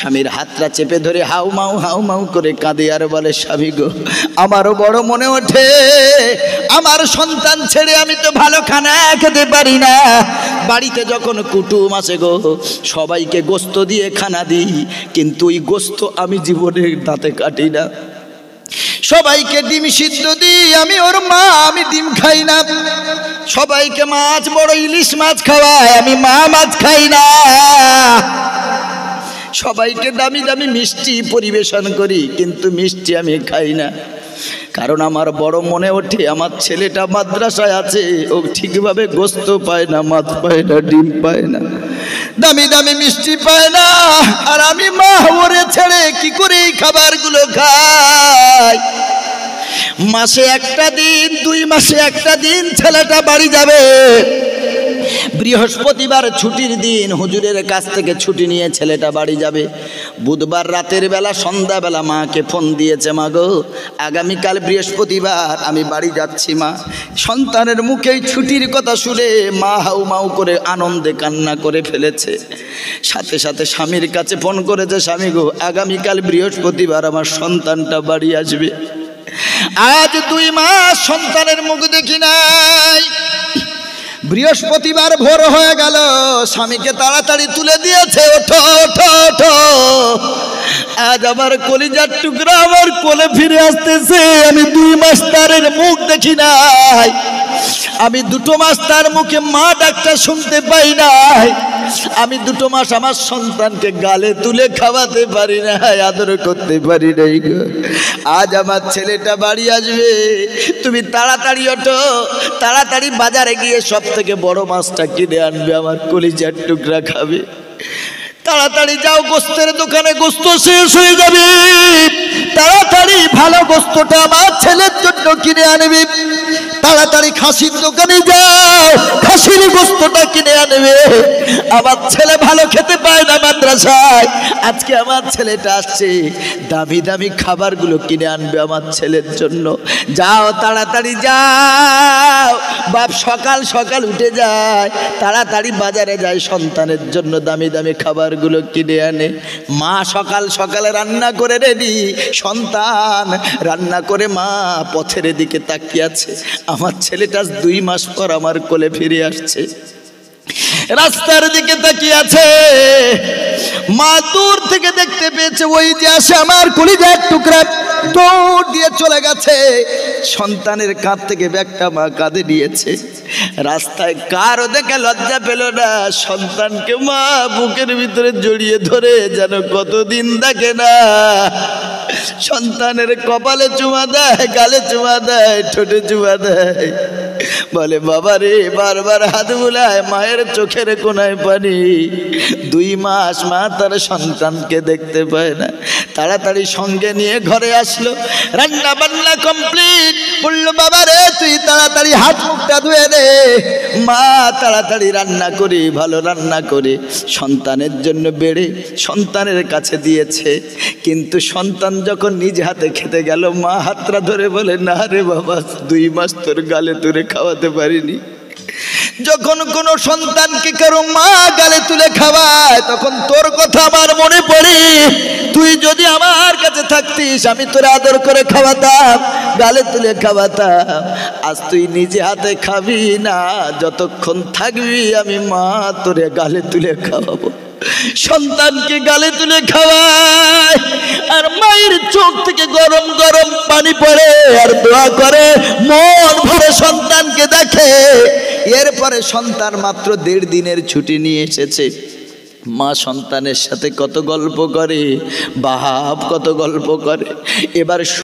স্বামীর হাতটা চেপে ধরে হাউ মাউ করে কাঁদে আর বলে, স্বামী গো, আমারও বড় মনে ওঠে আমার সন্তান ছেড়ে আমি তো ভালো খানা খেতে পারি না। বাড়িতে যখন কুটুম আসে গো, সবাইকে গোস্ত দিয়ে খানা দিই, কিন্তু ওই গোস্ত আমি জীবনে দাঁতে কাটি না। সবাইকে ডিম সিদ্ধ দিই, আমি ওর মা, আমি ডিম খাই না। সবাইকে মাছ, বড় ইলিশ মাছ খাওয়ায়, আমি মা মাছ খাই না। সবাইকে দামি দামি মিষ্টি পরিবেশন করি, কিন্তু মিষ্টি আমি খাই না। কারণ আমার বড় মনে ওঠে আমার ছেলেটা মাদ্রাসায় আছে, ও ঠিকভাবে গোস্ত পায় না, মাছ পায় না, ডিম পায় না, দামি দামি মিষ্টি পায় না। আর আমি মা ওরে ছেড়ে কি করে এই খাবারগুলো খাই? মাসে একটা দিন, 2 মাসে একটা দিন ছেলেটা বাড়ি যাবে। বৃহস্পতিবার ছুটির দিন হুজুরের কাছ থেকে ছুটি নিয়ে ছেলেটা বাড়ি যাবে। বুধবার রাতের বেলা, সন্ধ্যাবেলা মাকে ফোন দিয়েছে, মা গো, আগামীকাল বৃহস্পতিবার আমি বাড়ি যাচ্ছি মা। সন্তানের মুখেই ছুটির কথা শুনে মা হাউ মাউ করে আনন্দে কান্না করে ফেলেছে। সাথে সাথে স্বামীর কাছে ফোন করেছে, স্বামী গো, আগামীকাল বৃহস্পতিবার আমার সন্তানটা বাড়ি আসবে। আজ 2 মাস সন্তানের মুখ দেখি নাই। বৃহস্পতিবার ভোর হয়ে গেল, স্বামীকে তাড়াতাড়ি তুলে দিয়েছে, ওঠো ওঠো ওঠো। আজ আমার কলিজার টুকরা আমার কোলে ফিরে আসতেছে। আমি 2 মাস তার মুখ দেখি নাই, আমি 2 মাস তার মুখে মা ডাকটা শুনতে পাই নাই। আমি 2 মাস আমার সন্তানকে গালে তুলে খাওয়াতে পারি না, আদর করতে পারি নাই গো। আজ আমার ছেলেটা বাড়ি আসবে, তুমি তাড়াতাড়ি ওঠো, তাড়াতাড়ি বাজারে গিয়ে সব থেকে বড় মাছটা কিনে আনবে, আমার কলিজার টুকরা খাবে। তাড়াতাড়ি যাও, গোস্তের দোকানে গোস্ত শেষ হয়ে যাবে, তাড়াতাড়ি ভালো গোস্তটা আমার ছেলের জন্য কিনে আনবে। তাড়াতাড়ি খাসির দোকানে যাও, খাসির গোস্তটা কিনে আনবে। আমার ছেলে ভালো খেতে পায় না মাদ্রাসায়, আজকে আমার ছেলেটা আসছে, দামি দামি খাবারগুলো কিনে আনবে আমার ছেলের জন্য। যাও, তাড়াতাড়ি যাও। বাপ সকাল সকাল উঠে যায়, তাড়াতাড়ি বাজারে যায়, সন্তানের জন্য দামি দামি খাবারগুলো কিনে আনে। মা সকাল সকালে রান্না করে রেডি, সন্তান রান্না করে মা পথের দিকে তাকিয়ে আছে। আমার ছেলেটা 2 মাস পর আমার কোলে ফিরে আসছে, রাস্তার দিকে তাকিয়ে আছে। মা দূর থেকে দেখতে পেয়েছে, ওই যে আসে আমার কলিজার টুকরা, দৌড় দিয়ে চলে গেছে। সন্তানের কাঁধ থেকে ব্যাগটা মা কাঁধে নিয়েছে। রাস্তায় কারও দেখে লজ্জা পেল না, সন্তানকে মা বুকের ভিতরে জড়িয়ে ধরে যেন কতদিন দেখে না। সন্তানের কপালে চুমা দেয়, গালে চুমা দেয়, ঠোঁটে চুমা দেয়, বলে বাবা রে, বারবার হাত বুলায়, মায়ের চোখের কোনায় পানি। 2 মাস মা তার সন্তানকে দেখতে পায় না। তাড়াতাড়ি সঙ্গে নিয়ে ঘরে আসলো, রান্না বান্না কমপ্লিট। বললো, বাবা রে, তুই তাড়াতাড়ি হাত মুখটা ধুয়ে দে। মা তাড়াতাড়ি রান্না করে, ভালো রান্না করে সন্তানের জন্য বেড়ে সন্তানের কাছে দিয়েছে। কিন্তু সন্তান যখন নিজ হাতে খেতে গেল, মা হাতটা ধরে বলে, না রে বাবা, 2 মাস তোর গালে তুলে খাওয়াতে পারিনি। যখন কোনো সন্তানকে কারো মা গালে তুলে খাওয়ায়, তখন তোর কথা আমার মনে পড়ে। তুই যদি আমার কাছে থাকতিস, আমি তোর আদর করে খাওয়াতাম, গালে তুলে খাওয়াতাম। আজ তুই নিজে হাতে খাবি না, যতক্ষণ থাকবি আমি মা তোরে গালে তুলে খাওয়াবো। সন্তানকে গালে তুলে খাওয়ায়, আর মায়ের চোখ থেকে গরম গরম পানি পড়ে, আর দোয়া করে, মন ভরে সন্তানকে দেখে। এরপরে সন্তান মাত্র 1.5 দিনের ছুটি নিয়ে এসেছে। মা সন্তানের সাথে কত গল্প করে, বাপ কত গল্প করে। এবার